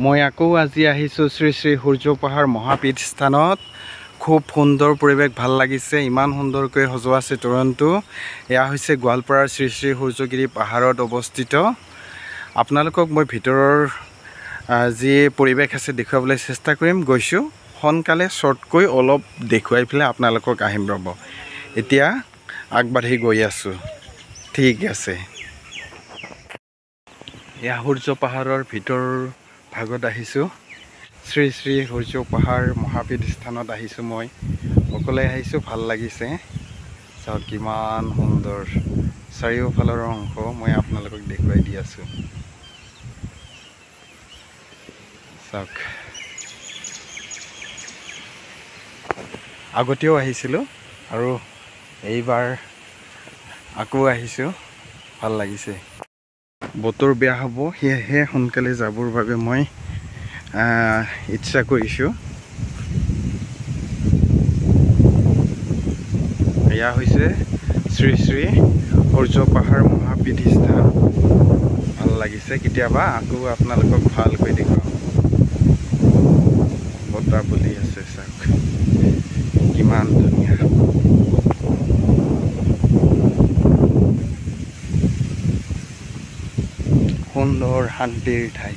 মই আকৌ আজি আহিছোঁ শ্ৰী শ্ৰী সূৰ্য পাহাৰ মহাপীঠ স্থানত। খুব সুন্দৰ পৰিৱেশ, ভাল লাগিছে। ইমান সুন্দৰকৈ সজোৱা আছে তৰণটো। এয়া হৈছে গোৱালপাৰাৰ শ্ৰী শ্ৰী সূৰ্যগিৰি পাহাৰত অৱস্থিত। আপোনালোকক মই ভিতৰৰ যি পৰিৱেশ আছে দেখুৱাবলৈ চেষ্টা কৰিম। গৈছোঁ সোনকালে শ্বৰ্টকৈ অলপ দেখুৱাই পেলাই আপোনালোকক আহিম ৰ'ব। এতিয়া আগবাঢ়ি গৈ আছোঁ। ঠিক আছে। এয়া সূৰ্য পাহাৰৰ ভিতৰৰ ভাগত আহিছোঁ। শ্ৰী শ্ৰী সূৰ্য পাহাৰ মহাপীঠ স্থানত আহিছোঁ। মই অকলে আহিছোঁ, ভাল লাগিছে। চাওক কিমান সুন্দৰ চাৰিওফালৰ অংশ মই আপোনালোকক দেখুৱাই দি আছোঁ। চাওক, আগতেও আহিছিলোঁ আৰু এইবাৰ আকৌ আহিছোঁ, ভাল লাগিছে। বতৰ বেয়া হ'ব, সেয়েহে সোনকালে যাবৰ বাবে মই ইচ্ছা কৰিছোঁ। এয়া হৈছে শ্ৰী শ্ৰী সূৰ্য পাহাৰ মহাপীঠ স্থান। ভাল লাগিছে। কেতিয়াবা আকৌ আপোনালোকক ভালকৈ দেখুৱাম। বতাহ বলি আছে, চাওক কিমান ধুনীয়া। সুন্দৰ শান্তিৰ ঠাই।